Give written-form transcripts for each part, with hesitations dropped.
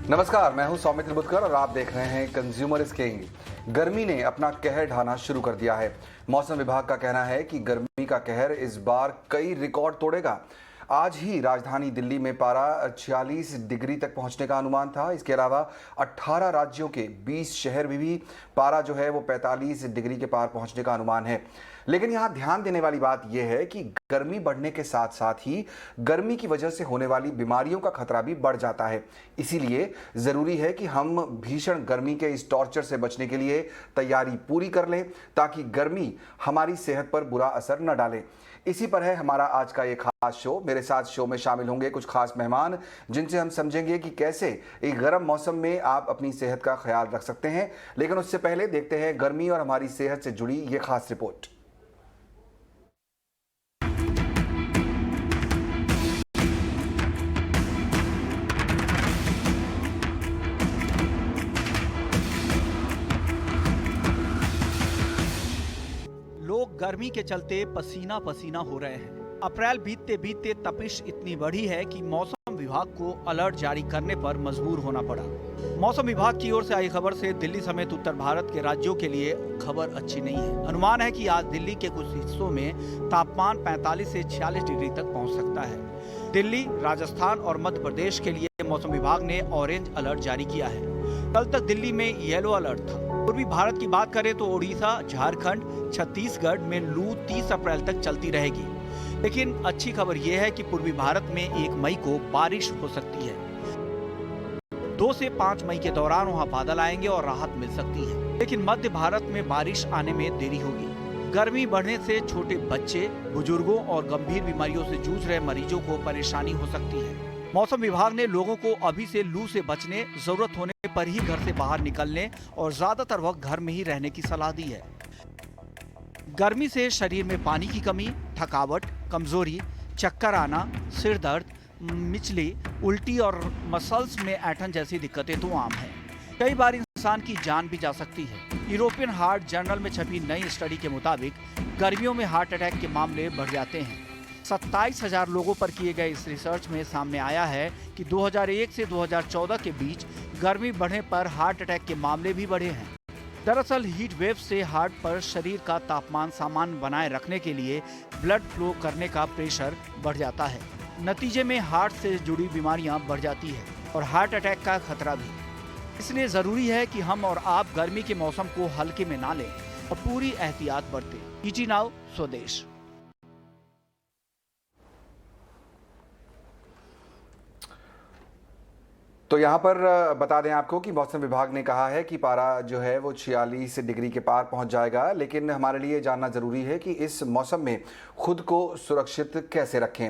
नमस्कार, मैं हूं सौमित्र बुतकर और आप देख रहे हैं कंज्यूमर इज किंग। गर्मी ने अपना कहर ढाना शुरू कर दिया है। मौसम विभाग का कहना है कि गर्मी का कहर इस बार कई रिकॉर्ड तोड़ेगा। आज ही राजधानी दिल्ली में पारा 46 डिग्री तक पहुंचने का अनुमान था। इसके अलावा 18 राज्यों के 20 शहर में भी पारा जो है वो 45 डिग्री के पार पहुंचने का अनुमान है। लेकिन यहाँ ध्यान देने वाली बात यह है कि गर्मी बढ़ने के साथ साथ ही गर्मी की वजह से होने वाली बीमारियों का खतरा भी बढ़ जाता है। इसीलिए जरूरी है कि हम भीषण गर्मी के इस टॉर्चर से बचने के लिए तैयारी पूरी कर लें, ताकि गर्मी हमारी सेहत पर बुरा असर न डाले। इसी पर है हमारा आज का ये खास शो। मेरे साथ शो में शामिल होंगे कुछ खास मेहमान, जिनसे हम समझेंगे कि कैसे एक गर्म मौसम में आप अपनी सेहत का ख्याल रख सकते हैं। लेकिन उससे पहले देखते हैं गर्मी और हमारी सेहत से जुड़ी ये खास रिपोर्ट। लोग गर्मी के चलते पसीना पसीना हो रहे हैं। अप्रैल बीतते बीतते तपिश इतनी बढ़ी है कि मौसम विभाग को अलर्ट जारी करने पर मजबूर होना पड़ा। मौसम विभाग की ओर से आई खबर से दिल्ली समेत उत्तर भारत के राज्यों के लिए खबर अच्छी नहीं है। अनुमान है कि आज दिल्ली के कुछ हिस्सों में तापमान 45 से 46 डिग्री तक पहुंच सकता है। दिल्ली, राजस्थान और मध्य प्रदेश के लिए मौसम विभाग ने ऑरेंज अलर्ट जारी किया है। कल तक दिल्ली में येलो अलर्ट था। पूर्वी भारत की बात करें तो ओडिशा, झारखंड, छत्तीसगढ़ में लू 30 अप्रैल तक चलती रहेगी। लेकिन अच्छी खबर यह है कि पूर्वी भारत में 1 मई को बारिश हो सकती है। 2 से 5 मई के दौरान वहां बादल आएंगे और राहत मिल सकती है। लेकिन मध्य भारत में बारिश आने में देरी होगी। गर्मी बढ़ने से छोटे बच्चे, बुजुर्गों और गंभीर बीमारियों से जूझ रहे मरीजों को परेशानी हो सकती है। मौसम विभाग ने लोगों को अभी से लू से बचने, जरूरत होने पर ही घर से बाहर निकलने और ज्यादातर वक्त घर में ही रहने की सलाह दी है। गर्मी से शरीर में पानी की कमी, थकावट, कमजोरी, चक्कर आना, सिर दर्द, मिचली, उल्टी और मसल्स में ऐंठन जैसी दिक्कतें तो आम हैं। कई बार इंसान की जान भी जा सकती है। यूरोपियन हार्ट जर्नल में छपी नई स्टडी के मुताबिक गर्मियों में हार्ट अटैक के मामले बढ़ जाते हैं। 27,000 लोगों पर किए गए इस रिसर्च में सामने आया है कि 2001 से 2014 के बीच गर्मी बढ़ने पर हार्ट अटैक के मामले भी बढ़े हैं। दरअसल हीट वेव से हार्ट पर शरीर का तापमान सामान्य बनाए रखने के लिए ब्लड फ्लो करने का प्रेशर बढ़ जाता है। नतीजे में हार्ट से जुड़ी बीमारियां बढ़ जाती है और हार्ट अटैक का खतरा भी। इसलिए जरूरी है कि हम और आप गर्मी के मौसम को हल्के में ना लें और पूरी एहतियात बरतें। ईटी नाउ स्वदेश। तो यहाँ पर बता दें आपको कि मौसम विभाग ने कहा है कि पारा जो है वो 46 डिग्री के पार पहुँच जाएगा। लेकिन हमारे लिए जानना ज़रूरी है कि इस मौसम में खुद को सुरक्षित कैसे रखें,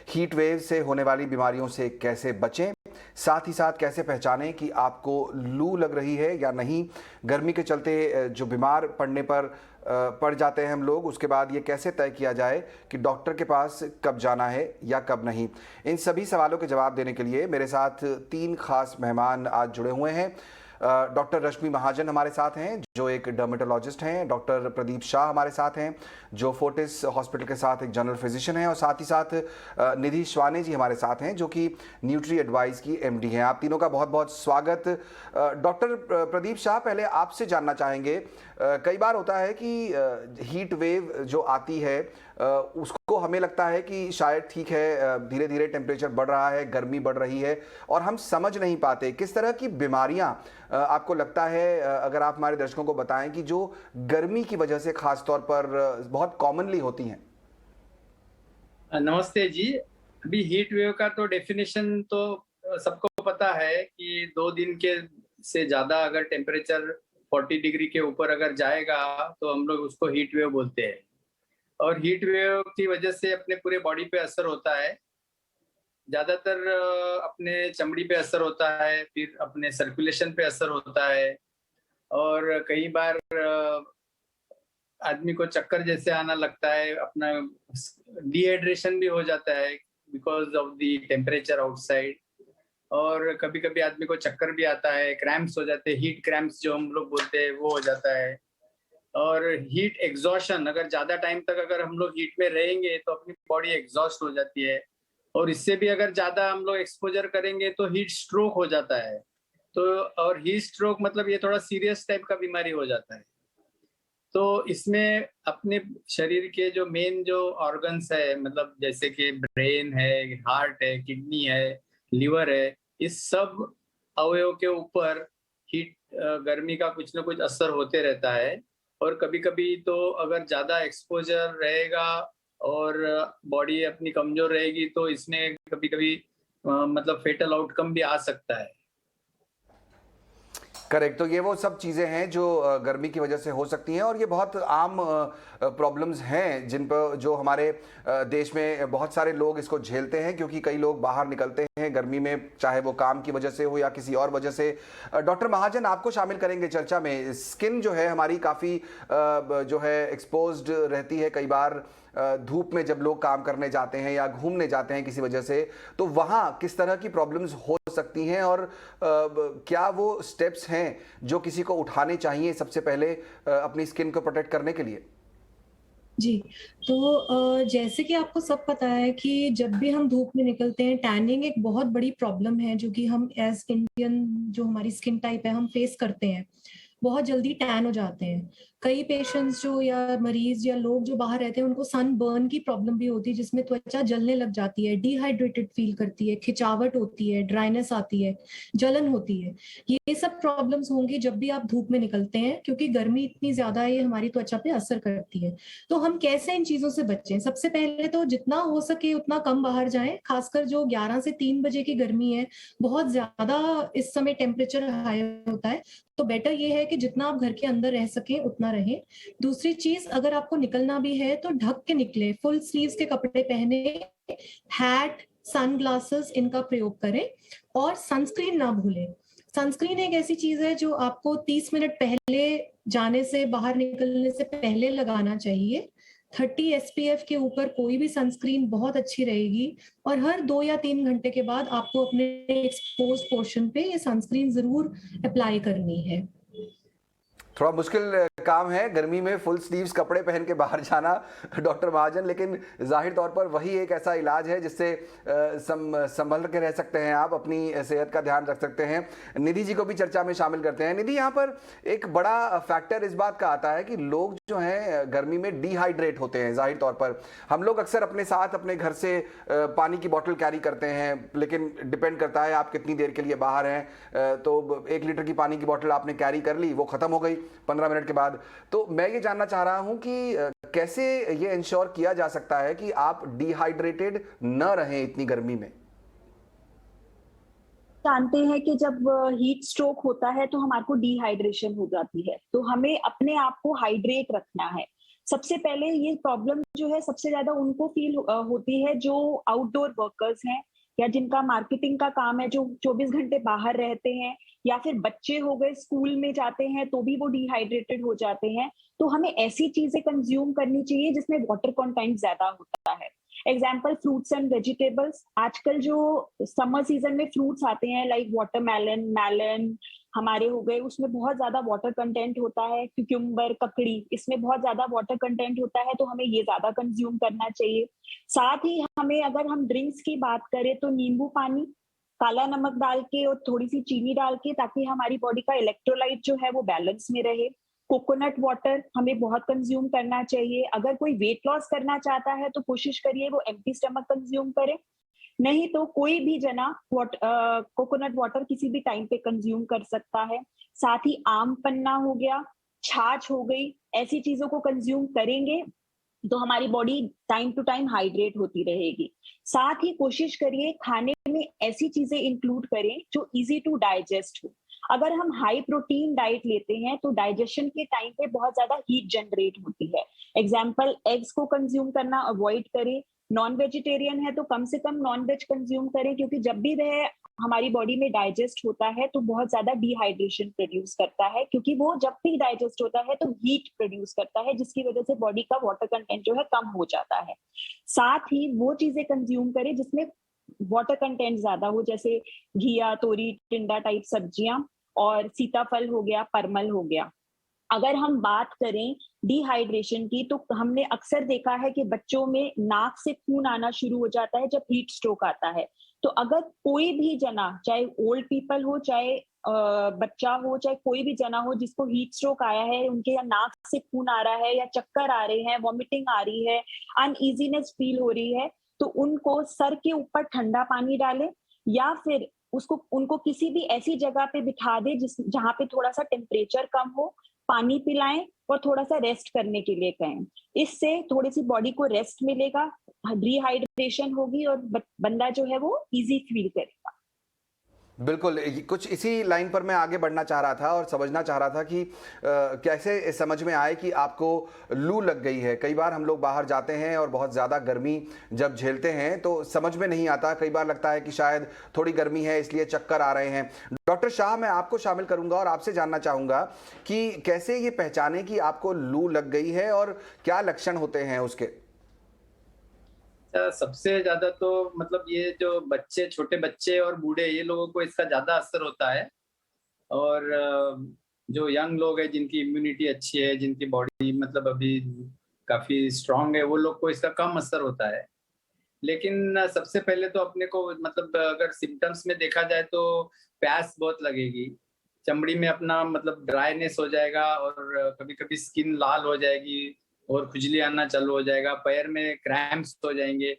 हीट वेव से होने वाली बीमारियों से कैसे बचें, साथ ही साथ कैसे पहचानें कि आपको लू लग रही है या नहीं। गर्मी के चलते जो बीमार पड़ने पर पड़ जाते हैं हम लोग, उसके बाद ये कैसे तय किया जाए कि डॉक्टर के पास कब जाना है या कब नहीं। इन सभी सवालों के जवाब देने के लिए मेरे साथ 3 खास मेहमान आज जुड़े हुए हैं। डॉक्टर रश्मि महाजन हमारे साथ हैं, जो एक डर्मेटोलॉजिस्ट हैं। डॉक्टर प्रदीप शाह हमारे साथ हैं, जो फोर्टिस हॉस्पिटल के साथ एक जनरल फिजिशियन हैं। और साथ ही साथ निधि श्वाने जी हमारे साथ हैं, जो कि न्यूट्री एडवाइस की एमडी हैं। आप तीनों का बहुत बहुत स्वागत। डॉक्टर प्रदीप शाह, पहले आपसे जानना चाहेंगे, कई बार होता है कि हीट वेव जो आती है उसको हमें लगता है कि शायद ठीक है, धीरे धीरे टेम्परेचर बढ़ रहा है, गर्मी बढ़ रही है और हम समझ नहीं पाते किस तरह की बीमारियां आपको लगता है, अगर आप हमारे दर्शकों को बताएं, कि जो गर्मी की वजह से खास तौर पर बहुत कॉमनली होती हैं। नमस्ते जी। अभी हीट वेव का तो डेफिनेशन तो सबको पता है कि 2 दिन के से ज्यादा अगर टेम्परेचर 40 डिग्री के ऊपर अगर जाएगा तो हम लोग उसको हीट वेव बोलते हैं। और हीट वेव की वजह से अपने पूरे बॉडी पे असर होता है। ज्यादातर अपने चमड़ी पे असर होता है, फिर अपने सर्कुलेशन पे असर होता है और कई बार आदमी को चक्कर जैसे आना लगता है, अपना डिहाइड्रेशन भी हो जाता है because of the temperature outside. और कभी कभी आदमी को चक्कर भी आता है, क्रैम्प्स हो जाते हैं, हीट क्रैम्प्स जो हम लोग बोलते हैं वो हो जाता है। और हीट एग्जॉशन, अगर ज्यादा टाइम तक अगर हम लोग हीट में रहेंगे तो अपनी बॉडी एग्जॉस्ट हो जाती है, और इससे भी अगर ज्यादा हम लोग एक्सपोजर करेंगे तो हीट स्ट्रोक हो जाता है। तो और हीट स्ट्रोक मतलब ये थोड़ा सीरियस टाइप का बीमारी हो जाता है। तो इसमें अपने शरीर के जो मेन जो ऑर्गन्स है, मतलब जैसे कि ब्रेन है, हार्ट है, किडनी है, लिवर है, इस सब अवयव के ऊपर हीट गर्मी का कुछ ना कुछ असर होते रहता है। और कभी कभी तो अगर ज्यादा एक्सपोजर रहेगा और बॉडी अपनी कमजोर रहेगी तो इसमें कभी कभी मतलब फेटल आउटकम भी आ सकता है। करेक्ट। तो ये वो सब चीज़ें हैं जो गर्मी की वजह से हो सकती हैं, और ये बहुत आम प्रॉब्लम्स हैं जिन पर जो हमारे देश में बहुत सारे लोग इसको झेलते हैं, क्योंकि कई लोग बाहर निकलते हैं गर्मी में, चाहे वो काम की वजह से हो या किसी और वजह से। डॉक्टर महाजन, आपको शामिल करेंगे चर्चा में। स्किन जो है हमारी काफ़ी जो है एक्सपोज्ड रहती है कई बार धूप में, जब लोग काम करने जाते हैं या घूमने जाते हैं किसी वजह से, तो वहाँ किस तरह की प्रॉब्लम्स हो सकती हैं, और क्या वो स्टेप्स हैं जो किसी को उठाने चाहिए सबसे पहले अपनी स्किन को प्रोटेक्ट करने के लिए? जी, तो जैसे कि आपको सब पता है कि जब भी हम धूप में निकलते हैं, टैनिंग एक बहुत बड़ी प्रॉब्लम है जो कि हम एज इंडियन, जो हमारी स्किन टाइप है, हम फेस करते हैं। बहुत जल्दी टैन हो जाते हैं। कई पेशेंट्स जो या मरीज या लोग जो बाहर रहते हैं उनको सन बर्न की प्रॉब्लम भी होती है, जिसमें त्वचा जलने लग जाती है, डिहाइड्रेटेड फील करती है, खिंचावट होती है, ड्राइनेस आती है, जलन होती है। ये सब प्रॉब्लम्स होंगी जब भी आप धूप में निकलते हैं, क्योंकि गर्मी इतनी ज्यादा है, ये हमारी त्वचा पे असर करती है। तो हम कैसे इन चीजों से बचें? सबसे पहले तो जितना हो सके उतना कम बाहर जाएं, खासकर जो 11 से 3 बजे की गर्मी है, बहुत ज्यादा इस समय टेम्परेचर हाई होता है। तो बेटर ये है कि जितना आप घर के अंदर रह सकें उतना रहें। दूसरी चीज, अगर आपको निकलना भी है तो ढक के निकले, फुल स्लीव्स के कपड़े पहने, हैट, सनग्लासेस इनका प्रयोग करें, और सनस्क्रीन ना भूलें। सनस्क्रीन एक ऐसी चीज है जो आपको 30 मिनट पहले जाने से, बाहर निकलने से पहले लगाना चाहिए। 30 SPF के ऊपर कोई भी सनस्क्रीन बहुत अच्छी रहेगी, और हर 2 या 3 घंटे के बाद आपको अपने एक्सपोज पोर्शन पे ये सनस्क्रीन जरूर अप्लाई करनी है। थोड़ा मुश्किल काम है गर्मी में फुल स्लीव्स कपड़े पहन के बाहर जाना डॉक्टर महाजन, लेकिन जाहिर तौर पर वही एक ऐसा इलाज है जिससे संभल के रह सकते हैं, आप अपनी सेहत का ध्यान रख सकते हैं। निधि जी को भी चर्चा में शामिल करते हैं। निधि, यहाँ पर एक बड़ा फैक्टर इस बात का आता है कि लोग जो हैं गर्मी में डिहाइड्रेट होते हैं। जाहिर तौर पर हम लोग अक्सर अपने साथ अपने घर से पानी की बोतल कैरी करते हैं, लेकिन डिपेंड करता है आप कितनी देर के लिए बाहर हैं। तो 1 लीटर की पानी की बोतल आपने कैरी कर ली, वो खत्म हो गई 15 मिनट के बाद। तो मैं ये जानना चाह रहा हूं कि कैसे ये इंश्योर किया जा सकता है कि आप डिहाइड्रेटेड न रहें इतनी गर्मी में। जानते हैं कि जब हीट स्ट्रोक होता है तो हमारे को डिहाइड्रेशन हो जाती है, तो हमें अपने आप को हाइड्रेट रखना है। सबसे पहले ये प्रॉब्लम जो है सबसे ज्यादा उनको फील होती है जो आउटडोर वर्कर्स हैं, या जिनका मार्केटिंग का काम है, जो 24 घंटे बाहर रहते हैं, या फिर बच्चे हो गए स्कूल में जाते हैं तो भी वो डिहाइड्रेटेड हो जाते हैं। तो हमें ऐसी चीजें कंज्यूम करनी चाहिए जिसमें वाटर कंटेंट ज्यादा होता है। Example, fruits and vegetables. आजकल जो समर सीजन में फ्रूट्स आते हैं लाइक वाटरमेलन, मेलन हमारे हो गए, उसमें बहुत ज्यादा वाटर कंटेंट होता है। क्यूकम्बर, ककड़ी, इसमें बहुत ज्यादा वाटर कंटेंट होता है, तो हमें ये ज्यादा कंज्यूम करना चाहिए। साथ ही हमें, अगर हम ड्रिंक्स की बात करें, तो नींबू पानी, काला नमक डाल के और थोड़ी सी चीनी डाल के, ताकि हमारी बॉडी का इलेक्ट्रोलाइट जो है वो बैलेंस में रहे। कोकोनट वाटर हमें बहुत कंज्यूम करना चाहिए। अगर कोई वेट लॉस करना चाहता है तो कोशिश करिए वो एम्प्टी स्टमक कंज्यूम करे, नहीं तो कोई भी जना कोकोनट वाटर किसी भी टाइम पे कंज्यूम कर सकता है। साथ ही आम पन्ना हो गया, छाछ हो गई, ऐसी चीजों को कंज्यूम करेंगे तो हमारी body time to time hydrate होती रहेगी। साथ ही कोशिश करिए खाने में ऐसी चीजें इंक्लूड करें जो इजी टू डाइजेस्ट हो। अगर हम हाई प्रोटीन डाइट लेते हैं तो डाइजेशन के टाइम पे बहुत ज्यादा हीट जनरेट होती है। एग्जाम्पल, एग्स को कंज्यूम करना अवॉइड करें। नॉन वेजिटेरियन है तो कम से कम नॉन वेज कंज्यूम करें, क्योंकि जब भी वह हमारी बॉडी में डाइजेस्ट होता है तो बहुत ज्यादा डिहाइड्रेशन प्रोड्यूस करता है, क्योंकि वो जब भी डाइजेस्ट होता है तो हीट प्रोड्यूस करता है, जिसकी वजह से बॉडी का वाटर कंटेंट जो है कम हो जाता है। साथ ही वो चीजें कंज्यूम करें जिसमें वाटर कंटेंट ज्यादा हो, जैसे घिया, तोरी, टिंडा टाइप सब्जियां, और सीताफल हो गया, परमल हो गया। अगर हम बात करें डिहाइड्रेशन की, तो हमने अक्सर देखा है कि बच्चों में नाक से खून आना शुरू हो जाता है जब हीट स्ट्रोक आता है। तो अगर कोई भी जना, चाहे ओल्ड पीपल हो, चाहे बच्चा हो, चाहे कोई भी जना हो जिसको हीट स्ट्रोक आया है, उनके या नाक से खून आ रहा है या चक्कर आ रहे हैं, वॉमिटिंग आ रही है, अनईजीनेस फील हो रही है, तो उनको सर के ऊपर ठंडा पानी डालें या फिर उनको किसी भी ऐसी जगह पे बिठा दे जहाँ पे थोड़ा सा टेम्परेचर कम हो, पानी पिलाएं और थोड़ा सा रेस्ट करने के लिए कहें। इससे थोड़ी सी बॉडी को रेस्ट मिलेगा, डिहाइड्रेशन होगी और बंदा जो है वो इजी फील करेगा। बिल्कुल, कुछ इसी लाइन पर मैं आगे बढ़ना चाह रहा था और समझना चाह रहा था कि कैसे समझ में आए कि आपको लू लग गई है। कई बार हम लोग बाहर जाते हैं और बहुत ज़्यादा गर्मी जब झेलते हैं तो समझ में नहीं आता, कई बार लगता है कि शायद थोड़ी गर्मी है इसलिए चक्कर आ रहे हैं। डॉक्टर शाह, मैं आपको शामिल करूंगा और आपसे जानना चाहूँगा कि कैसे ये पहचाने कि आपको लू लग गई है और क्या लक्षण होते हैं उसके? सबसे ज्यादा तो मतलब ये जो बच्चे, छोटे बच्चे और बूढ़े, ये लोगों को इसका ज्यादा असर होता है। और जो यंग लोग हैं जिनकी इम्यूनिटी अच्छी है, जिनकी बॉडी मतलब अभी काफी स्ट्रांग है, वो लोग को इसका कम असर होता है। लेकिन सबसे पहले तो अपने को मतलब अगर सिम्टम्स में देखा जाए तो प्यास बहुत लगेगी, चमड़ी में अपना मतलब ड्राइनेस हो जाएगा और कभी कभी स्किन लाल हो जाएगी और खुजली आना चालू हो जाएगा, पैर में क्रैम्प्स हो जाएंगे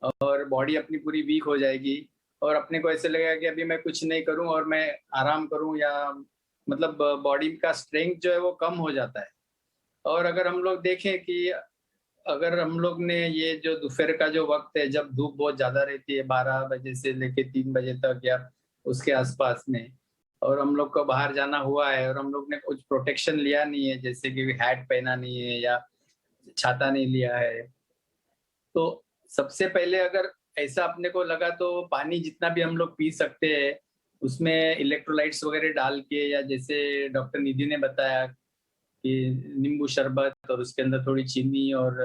और बॉडी अपनी पूरी वीक हो जाएगी और अपने को ऐसे लगेगा कि अभी मैं कुछ नहीं करूं और मैं आराम करूं, या मतलब बॉडी का स्ट्रेंथ जो है वो कम हो जाता है। और अगर हम लोग देखें कि अगर हम लोग ने ये जो दोपहर का जो वक्त है जब धूप बहुत ज्यादा रहती है 12 बजे से लेके 3 बजे तक या उसके आसपास में, और हम लोग को बाहर जाना हुआ है और हम लोग ने कुछ प्रोटेक्शन लिया नहीं है, जैसे कि हैट पहना नहीं है या छाता नहीं लिया है, तो सबसे पहले अगर ऐसा अपने को लगा तो पानी जितना भी हम लोग पी सकते हैं उसमें इलेक्ट्रोलाइट्स वगैरह डाल के, या जैसे डॉक्टर निधि ने बताया कि नींबू शरबत और उसके अंदर थोड़ी चीनी और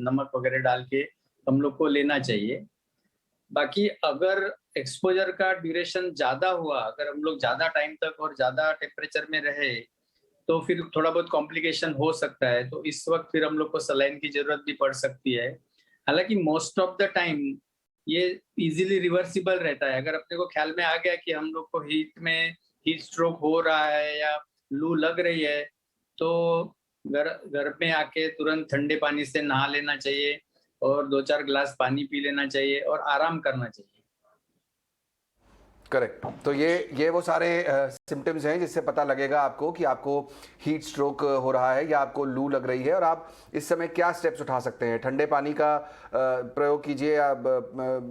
नमक वगैरह डाल के हम लोग को लेना चाहिए। बाकी अगर एक्सपोजर का ड्यूरेशन ज्यादा हुआ, अगर हम लोग ज्यादा टाइम तक और ज्यादा टेम्परेचर में रहे तो फिर थोड़ा बहुत कॉम्प्लिकेशन हो सकता है, तो इस वक्त फिर हम लोग को सलाइन की जरूरत भी पड़ सकती है। हालांकि मोस्ट ऑफ द टाइम ये इजीली रिवर्सिबल रहता है। अगर अपने को ख्याल में आ गया कि हम लोग को हीट स्ट्रोक हो रहा है या लू लग रही है, तो घर में आके तुरंत ठंडे पानी से नहा लेना चाहिए और 2-4 गिलास पानी पी लेना चाहिए और आराम करना चाहिए। करेक्ट। तो ये वो सारे सिम्टम्स हैं जिससे पता लगेगा आपको कि आपको हीट स्ट्रोक हो रहा है या आपको लू लग रही है और आप इस समय क्या स्टेप्स उठा सकते हैं। ठंडे पानी का प्रयोग कीजिए, आप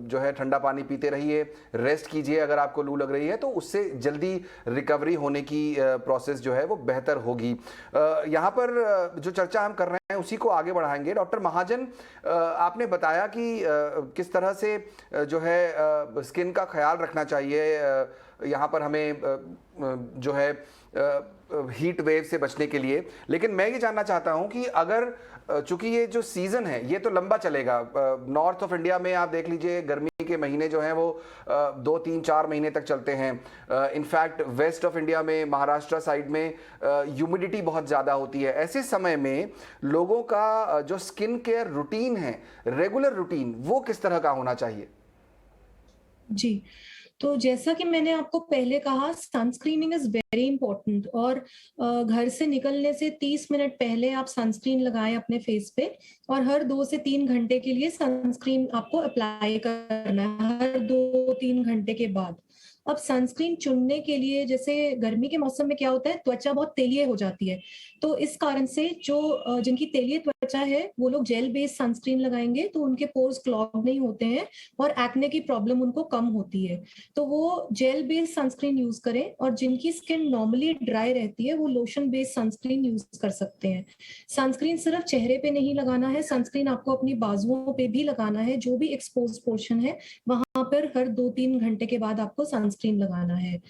जो है ठंडा पानी पीते रहिए, रेस्ट कीजिए अगर आपको लू लग रही है तो उससे जल्दी रिकवरी होने की प्रोसेस जो है वो बेहतर होगी। यहाँ पर जो चर्चा हम कर रहे हैं उसी को आगे बढ़ाएंगे। डॉक्टर महाजन, आपने बताया कि किस तरह से जो है स्किन का ख्याल रखना चाहिए, यहाँ पर हमें जो है हीट वेव से बचने के लिए। लेकिन मैं ये जानना चाहता हूँ कि अगर चूंकि ये जो सीज़न है ये तो लंबा चलेगा, नॉर्थ ऑफ इंडिया में आप देख लीजिए गर्मी के महीने जो हैं वो 2-3-4 महीने तक चलते हैं। इनफैक्ट वेस्ट ऑफ इंडिया में, महाराष्ट्र साइड में ह्यूमिडिटी बहुत ज़्यादा होती है। ऐसे समय में लोगों का जो स्किन केयर रूटीन है, रेगुलर रूटीन, वो किस तरह का होना चाहिए? जी, तो जैसा कि मैंने आपको पहले कहा, सनस्क्रीनिंग इज वेरी इंपॉर्टेंट और घर से निकलने से 30 मिनट पहले आप सनस्क्रीन लगाएं अपने फेस पे और हर 2 से 3 घंटे के लिए सनस्क्रीन आपको अप्लाई करना है, हर 2-3 घंटे के बाद। अब सनस्क्रीन चुनने के लिए, जैसे गर्मी के मौसम में क्या होता है, त्वचा बहुत तेलीय हो जाती है, तो इस कारण से जो जिनकी तेलीय त्वचा है वो लोग जेल बेस्ड सनस्क्रीन लगाएंगे तो उनके पोर्स क्लॉग नहीं होते हैं और एक्ने की प्रॉब्लम उनको कम होती है, तो वो जेल बेस्ड सनस्क्रीन यूज करें। और जिनकी स्किन नॉर्मली ड्राई रहती है वो लोशन बेस्ड सनस्क्रीन यूज कर सकते हैं। सनस्क्रीन सिर्फ चेहरे पे नहीं लगाना है, सनस्क्रीन आपको अपनी बाजुओं पे भी लगाना है, जो भी एक्सपोज पोर्शन है वहां पर हर 2-3 घंटे के बाद आपको सनस्क्रीन लगाना है।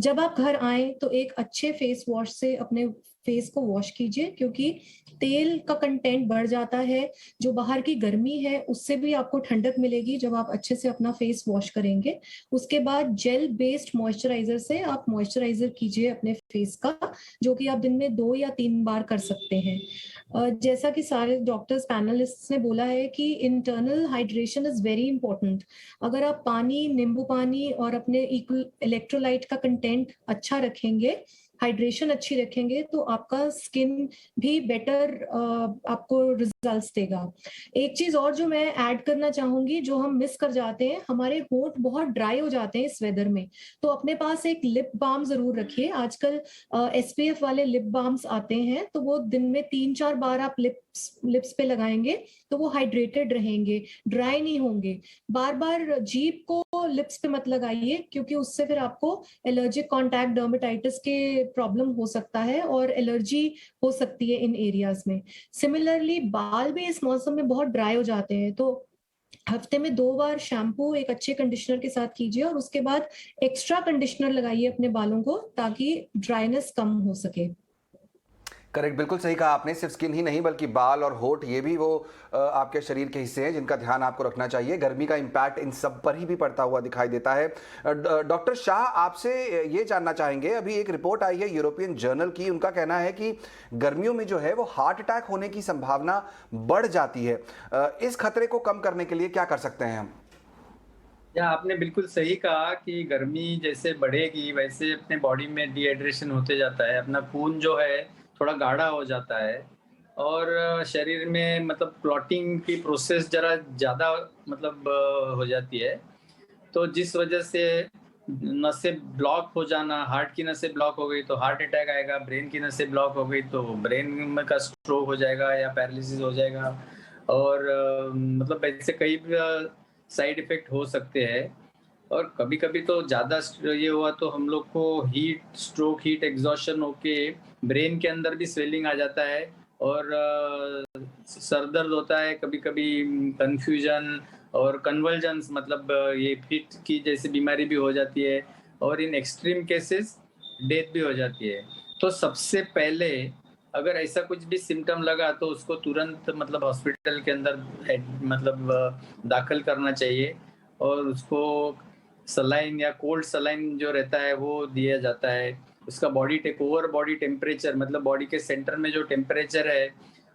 जब आप घर आए तो एक अच्छे फेस वॉश से अपने फेस को वॉश कीजिए, क्योंकि तेल का कंटेंट बढ़ जाता है। जो बाहर की गर्मी है उससे भी आपको ठंडक मिलेगी जब आप अच्छे से अपना फेस वॉश करेंगे। उसके बाद जेल बेस्ड मॉइस्चराइजर से आप मॉइस्चराइजर कीजिए अपने फेस का, जो कि आप दिन में 2 या 3 बार कर सकते हैं। जैसा कि सारे डॉक्टर्स पैनलिस्ट्स ने बोला है कि internal hydration is very important. अगर आप पानी, नींबू पानी और अपने इलेक्ट्रोलाइट का कंटेंट अच्छा रखेंगे, हाइड्रेशन अच्छी रखेंगे, तो आपका स्किन भी बेटर आपको रिजल्ट्स देगा। एक चीज और जो मैं ऐड करना चाहूंगी, जो हम मिस कर जाते हैं, हमारे होंठ बहुत ड्राई हो जाते हैं इस वेदर में, तो अपने पास एक लिप बाम जरूर रखिए। आजकल SPF वाले लिप बाम्स आते हैं, तो वो दिन में 3-4 बार आप लिप्स पे लगाएंगे तो वो हाइड्रेटेड रहेंगे, ड्राई नहीं होंगे। बार बार जीभ को लिप्स पे मत लगाइए, क्योंकि उससे फिर आपको एलर्जिक कॉन्टैक्ट डर्मेटाइटिस के प्रॉब्लम हो सकता है और एलर्जी हो सकती है इन एरियाज में। सिमिलरली बाल भी इस मौसम में बहुत ड्राई हो जाते हैं, तो हफ्ते में 2 बार शैम्पू एक अच्छे कंडीशनर के साथ कीजिए और उसके बाद एक्स्ट्रा कंडीशनर लगाइए अपने बालों को, ताकि ड्राइनेस कम हो सके। करेक्ट, बिल्कुल सही कहा आपने। सिर्फ स्किन ही नहीं बल्कि बाल और होठ, ये भी वो आपके शरीर के हिस्से हैं जिनका ध्यान आपको रखना चाहिए। गर्मी का इम्पैक्ट इन सब पर ही भी पड़ता हुआ दिखाई देता है। डॉक्टर शाह, आपसे ये जानना चाहेंगे, अभी एक रिपोर्ट आई है यूरोपियन जर्नल की, उनका कहना है कि गर्मियों में जो है वो हार्ट अटैक होने की संभावना बढ़ जाती है। इस खतरे को कम करने के लिए क्या कर सकते हैं हम? या आपने बिल्कुल सही कहा कि गर्मी जैसे बढ़ेगी वैसे अपने बॉडी में डिहाइड्रेशन होते जाता है, अपना खून जो है थोड़ा गाढ़ा हो जाता है और शरीर में मतलब क्लॉटिंग की प्रोसेस जरा ज़्यादा मतलब हो जाती है। तो जिस वजह से नसें ब्लॉक हो जाना, हार्ट की नसें ब्लॉक हो गई तो हार्ट अटैक आएगा, ब्रेन की नसें ब्लॉक हो गई तो ब्रेन में का स्ट्रोक हो जाएगा या पैरालिसिस हो जाएगा और मतलब ऐसे कई साइड इफेक्ट हो सकते हैं। और कभी कभी तो ज़्यादा ये हुआ तो हम लोग को हीट स्ट्रोक, हीट एग्जॉशन होके ब्रेन के अंदर भी स्वेलिंग आ जाता है और सर दर्द होता है, कभी कभी कंफ्यूजन और कन्वर्जन्स, मतलब ये फिट की जैसी बीमारी भी हो जाती है और इन एक्सट्रीम केसेस डेथ भी हो जाती है। तो सबसे पहले अगर ऐसा कुछ भी सिम्टम लगा तो उसको तुरंत मतलब हॉस्पिटल के अंदर मतलब दाखिल करना चाहिए और उसको सलाइन या कोल्ड सलाइन जो रहता है वो दिया जाता है। उसका बॉडी टेम्परेचर मतलब बॉडी के सेंटर में जो टेम्परेचर है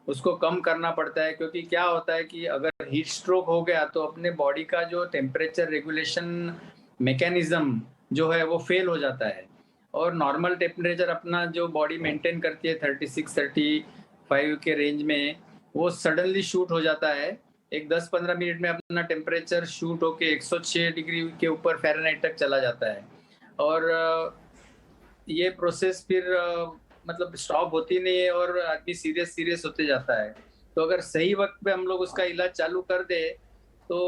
उसको कम करना पड़ता है, क्योंकि क्या होता है कि अगर हीट स्ट्रोक हो गया तो अपने बॉडी का जो टेम्परेचर रेगुलेशन मैकेनिज्म जो है वो फेल हो जाता है और नॉर्मल टेम्परेचर अपना जो बॉडी मेंटेन करती है 36-35 के रेंज में, वो सडनली शूट हो जाता है। एक 10-15 मिनट में अपना टेम्परेचर शूट होके 106 डिग्री के ऊपर फ़ारेनहाइट तक चला जाता है और ये प्रोसेस फिर मतलब स्टॉप होती नहीं है और आदमी सीरियस होते जाता है। तो अगर सही वक्त पे हम लोग उसका इलाज चालू कर दे तो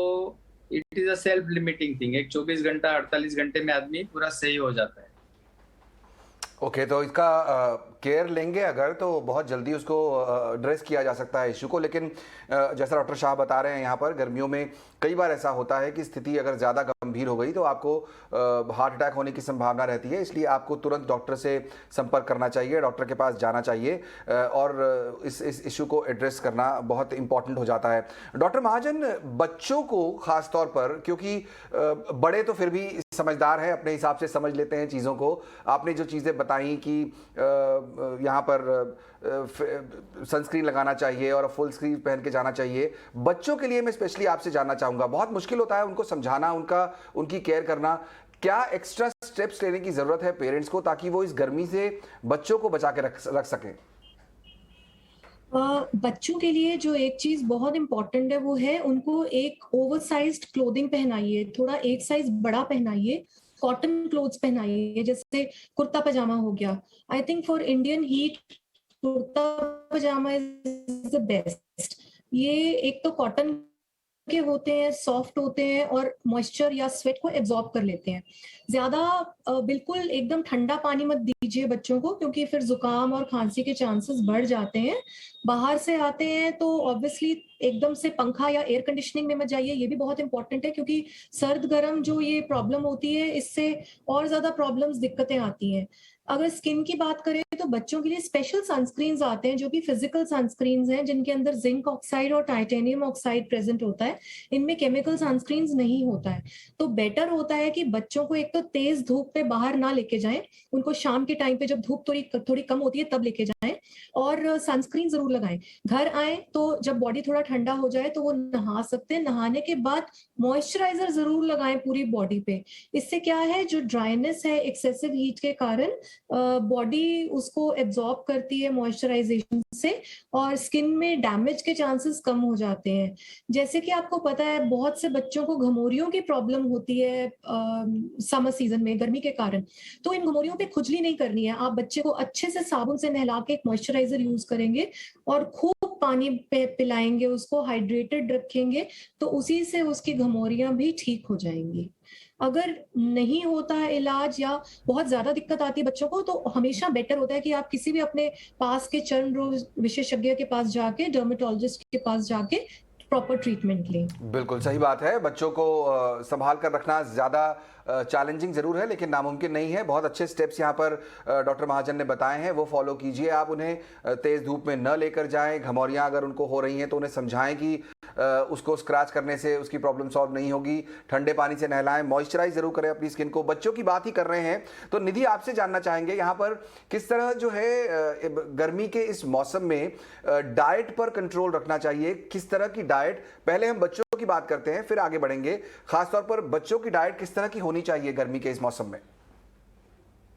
it is a self limiting thing. एक 24 घंटा 48 घंटे में आदमी पूरा सही हो जाता है। ओके, तो इसका केयर लेंगे अगर तो बहुत जल्दी उसको एड्रेस किया जा सकता है इशू को। लेकिन जैसा डॉक्टर शाह बता रहे हैं, यहाँ पर गर्मियों में कई बार ऐसा होता है कि स्थिति अगर ज़्यादा गंभीर हो गई तो आपको हार्ट अटैक होने की संभावना रहती है, इसलिए आपको तुरंत डॉक्टर से संपर्क करना चाहिए, डॉक्टर के पास जाना चाहिए और इस इशू को एड्रेस करना बहुत इंपॉर्टेंट हो जाता है। डॉक्टर महाजन, बच्चों को ख़ास तौर पर, क्योंकि बड़े तो फिर भी समझदार हैं, अपने हिसाब से समझ लेते हैं चीज़ों को, आपने जो चीज़ें बताई कि यहाँ पर सनस्क्रीन लगाना चाहिए और फुल स्क्रीन पहन के जाना चाहिए, बच्चों के लिए मैं स्पेशली आपसे जानना चाहूँगा, बहुत मुश्किल होता है उनको समझाना, उनकी केयर करना, क्या एक्स्ट्रा स्टेप्स लेने की ज़रूरत है पेरेंट्स को ताकि वो इस गर्मी से बच्चों को बचा के रख सकें? बच्चों के लिए जो एक चीज बहुत इंपॉर्टेंट है वो है उनको एक ओवरसाइज्ड क्लोथिंग पहनाइए, थोड़ा एक साइज बड़ा पहनाइए, कॉटन क्लोथ्स पहनाइए, जैसे कुर्ता पजामा हो गया। I think for Indian heat kurta pyjama is the best. ये एक तो कॉटन के होते हैं, सॉफ्ट होते हैं और मॉइस्चर या स्वेट को एब्जॉर्ब कर लेते हैं। ज्यादा बिल्कुल एकदम ठंडा पानी मत दीजिए बच्चों को, क्योंकि फिर जुकाम और खांसी के चांसेस बढ़ जाते हैं। बाहर से आते हैं तो ऑब्वियसली एकदम से पंखा या एयर कंडीशनिंग में मत जाइए, ये भी बहुत इंपॉर्टेंट है, क्योंकि सर्द गर्म जो ये प्रॉब्लम होती है इससे और ज्यादा प्रॉब्लम्स दिक्कतें आती हैं। अगर स्किन की बात करें तो बच्चों के लिए स्पेशल सनस्क्रीन्स आते हैं जो कि फिजिकल सनस्क्रीन्स हैं, जिनके अंदर जिंक ऑक्साइड और टाइटेनियम ऑक्साइड प्रेजेंट होता है। इनमें केमिकल सनस्क्रीन्स नहीं होता है। तो बेटर होता है कि बच्चों को एक तो तेज धूप पे बाहर ना लेके जाएं, उनको शाम के टाइम पे जब धूप थोड़ी थोड़ी कम होती है तब लेके जाएं, और सनस्क्रीन जरूर लगाएं। घर आए तो जब बॉडी थोड़ा ठंडा हो जाए तो वो नहा सकते हैं, नहाने के बाद मॉइस्चराइजर जरूर लगाएं पूरी बॉडी पे। इससे क्या है, जो ड्राइनेस है एक्सेसिव हीट के कारण बॉडी उसको एब्जॉर्ब करती है मॉइस्चराइजेशन से, और स्किन में डैमेज के चांसेस कम हो जाते हैं। जैसे कि आपको पता है बहुत से बच्चों को घमौरियों की प्रॉब्लम होती है समर सीजन में, गर्मी के कारण। तो इन घमौरियों पे खुजली नहीं करनी है, आप बच्चे को अच्छे से साबुन से नहला के एक मॉइस्चराइजर यूज करेंगे और खूब पानी पिलाएंगे, उसको हाइड्रेटेड रखेंगे, तो उसी से उसकी घमौरियां भी ठीक हो जाएंगी। अगर नहीं होता है इलाज या बहुत ज्यादा दिक्कत आती है बच्चों को, तो हमेशा बेटर होता है कि आप किसी भी अपने पास के चर्म रोग विशेषज्ञ के पास जाके, डर्मेटोलॉजिस्ट के पास जाके प्रॉपर ट्रीटमेंट लें। बिल्कुल सही बात है। बच्चों को संभाल कर रखना ज़्यादा चैलेंजिंग ज़रूर है, लेकिन नामुमकिन नहीं है। बहुत अच्छे स्टेप्स यहाँ पर डॉक्टर महाजन ने बताए हैं, वो फॉलो कीजिए आप। उन्हें तेज़ धूप में न लेकर जाएं। घमौरियाँ अगर उनको हो रही हैं तो उन्हें समझाएं कि उसको स्क्रैच करने से उसकी प्रॉब्लम सॉल्व नहीं होगी। ठंडे पानी से नहलाएं, मॉइस्चराइज ज़रूर करें अपनी स्किन को। बच्चों की बात ही कर रहे हैं तो निधि, आपसे जानना चाहेंगे यहाँ पर किस तरह जो है गर्मी के इस मौसम में डाइट पर कंट्रोल रखना चाहिए। किस तरह की डाइट, पहले हम बच्चों की बात करते हैं फिर आगे बढ़ेंगे। खासतौर पर बच्चों की डाइट किस तरह की होनी चाहिए गर्मी के इस मौसम में?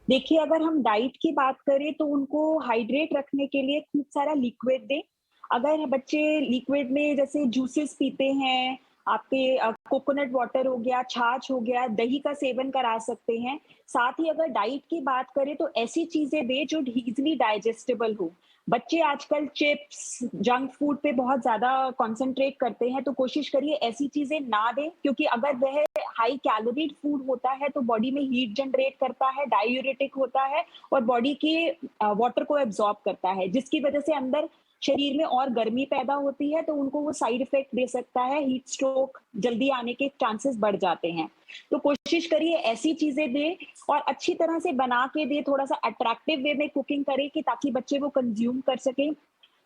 देखिए, अगर हम डाइट की बात करें तो उनको हाइड्रेट रखने के लिए खूब सारा लिक्विड दें। अगर बच्चे लिक्विड में जैसे जूसेस पीते हैं, आपके कोकोनट वाटर हो गया, छाछ हो गया, दही का सेवन करा सकते हैं। साथ ही अगर डाइट की बात करें तो ऐसी चीजें दें जो इजीली डाइजेस्टेबल हो। बच्चे आजकल चिप्स, जंक फूड पे बहुत ज्यादा कंसंट्रेट करते हैं, तो कोशिश करिए ऐसी चीजें ना दें, क्योंकि अगर वह हाई कैलोरीड फूड होता है तो बॉडी में हीट जनरेट करता है, डायूरेटिक होता है और बॉडी के वाटर को एब्जॉर्ब करता है, जिसकी वजह से अंदर शरीर में और गर्मी पैदा होती है, तो उनको वो साइड इफेक्ट दे सकता है। हीट स्ट्रोक जल्दी आने के चांसेस बढ़ जाते हैं। तो कोशिश करिए ऐसी चीजें दे और अच्छी तरह से बना के दे, थोड़ा सा अट्रैक्टिव वे में कुकिंग करें कि ताकि बच्चे वो कंज्यूम कर सकें।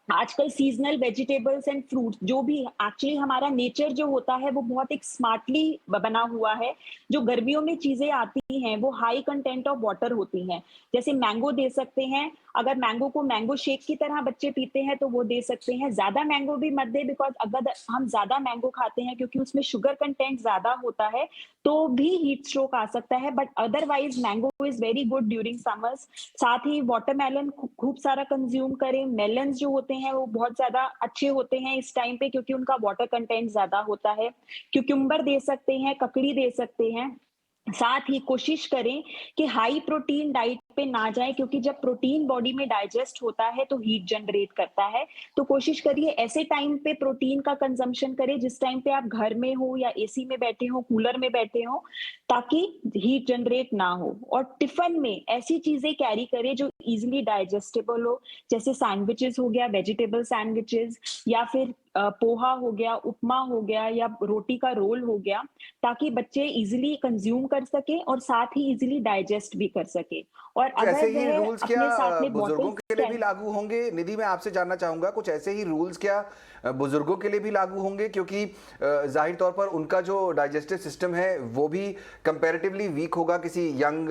आजकल सीजनल वेजिटेबल्स एंड फ्रूट, जो भी एक्चुअली हमारा नेचर जो होता है वो बहुत एक स्मार्टली बना हुआ है। जो गर्मियों में चीजें आती हैं वो हाई कंटेंट ऑफ वाटर होती हैं। जैसे मैंगो दे सकते हैं, अगर मैंगो को मैंगो शेक की तरह बच्चे पीते हैं तो वो दे सकते हैं। ज्यादा मैंगो भी मत दे, बिकॉज अगर हम ज्यादा मैंगो खाते हैं क्योंकि उसमें शुगर कंटेंट ज्यादा होता है तो भी हीट स्ट्रोक आ सकता है। But otherwise mango is very good during summers. साथ ही वाटरमेलन खूब सारा कंज्यूम करें। मेलन्स जो होते हैं वो बहुत ज्यादा अच्छे होते हैं इस टाइम पे, क्योंकि उनका वाटर कंटेंट ज्यादा होता है। क्यूकम्बर दे सकते हैं, ककड़ी दे सकते हैं। साथ ही कोशिश करें कि हाई प्रोटीन डाइट पे ना जाए, क्योंकि जब प्रोटीन बॉडी में डाइजेस्ट होता है तो हीट जनरेट करता है। तो कोशिश करिए ऐसे टाइम पे प्रोटीन का कंजम्पशन करें जिस टाइम पे आप घर में हो या एसी में बैठे हो, कूलर में बैठे हो, ताकि हीट जनरेट ना हो। और टिफिन में ऐसी चीजें कैरी करें जो इजीली डाइजेस्टेबल हो, जैसे सैंडविचेस हो गया, वेजिटेबल सैंडविचेस, या फिर पोहा हो गया, उपमा हो गया, या रोटी का रोल हो गया, ताकि बच्चे इजीली कंज्यूम कर सके और साथ ही इजीली डाइजेस्ट भी कर सके। और कुछ ऐसे अगर ही वह रूल्स अपने क्या साथ में बुजुर्गों बॉटल्स के लिए भी लागू होंगे? निधि, मैं आपसे जानना चाहूंगा, कुछ ऐसे ही रूल्स क्या बुजुर्गों के लिए भी लागू होंगे? क्योंकि जाहिर तौर पर उनका जो डाइजेस्टिव सिस्टम है वो भी कंपैरेटिवली वीक होगा किसी यंग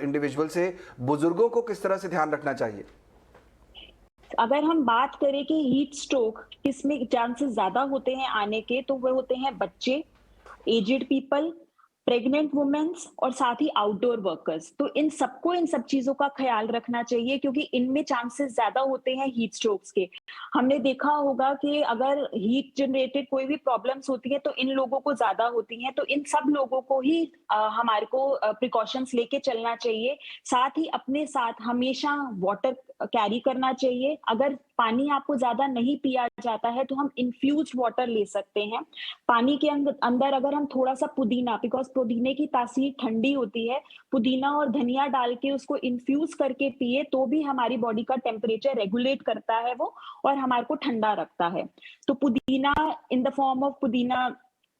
इंडिविजुअल से। बुजुर्गों को किस तरह से ध्यान रखना चाहिए? अगर हम बात करें कि हीट स्ट्रोक किसमें चांसेस ज्यादा होते हैं आने के, तो वो होते हैं बच्चे, एजेड पीपल, प्रेग्नेंट वुमेन्स और साथ ही आउटडोर वर्कर्स। तो इन सबको इन सब चीजों का ख्याल रखना चाहिए, क्योंकि इनमें चांसेस ज्यादा होते हैं हीट स्ट्रोक्स के। हमने देखा होगा कि अगर हीट जनरेटेड कोई भी प्रॉब्लम्स होती है तो इन लोगों को ज्यादा होती हैं। तो इन सब लोगों को ही हमारे को प्रिकॉशंस लेके चलना चाहिए। साथ ही अपने साथ हमेशा वाटर कैरी करना चाहिए। अगर पानी आपको ज्यादा नहीं पिया जाता है तो हम इन्फ्यूज्ड वाटर ले सकते हैं। पानी के अंदर अगर हम थोड़ा सा पुदीना, बिकॉज पुदीने की तासीर ठंडी होती है, पुदीना और धनिया डाल के उसको इन्फ्यूज करके पिए तो भी हमारी बॉडी का टेम्परेचर रेगुलेट करता है वो, और हमारे को ठंडा रखता है। तो पुदीना इन द फॉर्म ऑफ पुदीना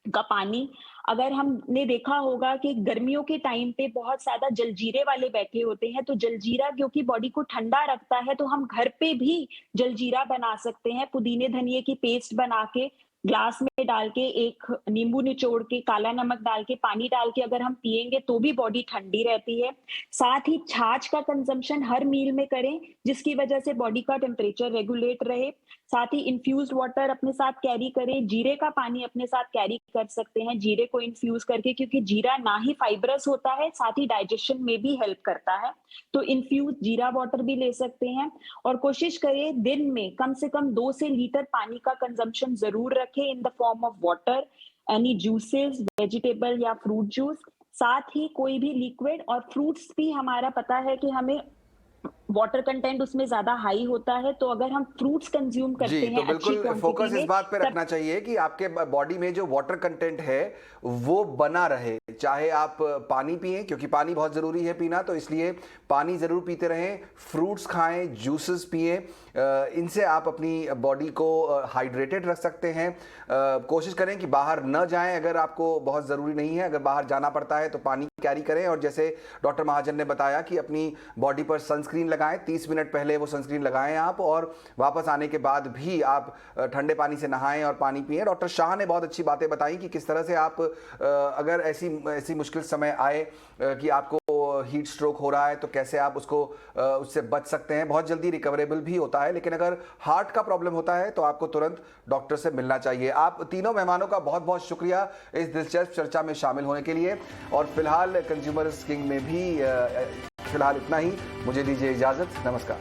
का पानी, अगर हमने देखा होगा कि गर्मियों के टाइम पे बहुत ज्यादा जलजीरे वाले बैठे होते हैं, तो जलजीरा क्योंकि बॉडी को ठंडा रखता है तो हम घर पे भी जलजीरा बना सकते हैं। पुदीने धनिए की पेस्ट बना के ग्लास में डाल के, एक नींबू निचोड़ के, काला नमक डाल के, पानी डाल के अगर हम पिएंगे तो भी बॉडी ठंडी रहती है। साथ ही छाछ का कंजम्पशन हर मील में करें जिसकी वजह से बॉडी का टेम्परेचर रेगुलेट रहे। साथ ही इन्फ्यूज्ड वाटर अपने साथ कैरी करें, जीरे का पानी अपने साथ कैरी कर सकते हैं, जीरे को इन्फ्यूज करके, क्योंकि जीरा ना ही फाइब्रस होता है, साथ ही डाइजेशन में भी हेल्प करता है। तो इन्फ्यूज जीरा वाटर भी ले सकते हैं। और कोशिश करें दिन में कम से कम 2 से लीटर पानी का कंजम्पशन जरूर रखें in the form of water, any juices, vegetable या फ्रूट जूस। साथ ही कोई भी लिक्विड, और फ्रूट्स भी हमारा पता है कि हमें वाटर कंटेंट उसमें ज्यादा हाई होता है, तो अगर हम फ्रूट्स कंज्यूम करते जी, हैं तो अच्छी बिल्कुल फोकस इस बात पे रखना चाहिए कि आपके बॉडी में जो वाटर कंटेंट है वो बना रहे। चाहे आप पानी पिएं, क्योंकि पानी बहुत ज़रूरी है पीना, तो इसलिए पानी ज़रूर पीते रहें, फ्रूट्स खाएं, जूसेस पिएं, इनसे आप अपनी बॉडी को हाइड्रेटेड रख सकते हैं। कोशिश करें कि बाहर न जाएं अगर आपको बहुत ज़रूरी नहीं है। अगर बाहर जाना पड़ता है तो पानी कैरी करें, और जैसे डॉक्टर महाजन ने बताया कि अपनी बॉडी पर सनस्क्रीन लगाएं, 30 मिनट पहले वो सनस्क्रीन लगाएं आप, और वापस आने के बाद भी आप ठंडे पानी से नहाएं और पानी पिएं। डॉक्टर शाह ने बहुत अच्छी बातें बताई कि किस तरह से आप अगर ऐसी मुश्किल समय आए कि आपको हीट स्ट्रोक हो रहा है तो कैसे आप उससे बच सकते हैं। बहुत जल्दी रिकवरेबल भी होता है, लेकिन अगर हार्ट का प्रॉब्लम होता है तो आपको तुरंत डॉक्टर से मिलना चाहिए। आप तीनों मेहमानों का बहुत बहुत शुक्रिया इस दिलचस्प चर्चा में शामिल होने के लिए। और फिलहाल कंज्यूमर किंग में भी फिलहाल इतना ही। मुझे दीजिए इजाजत, नमस्कार।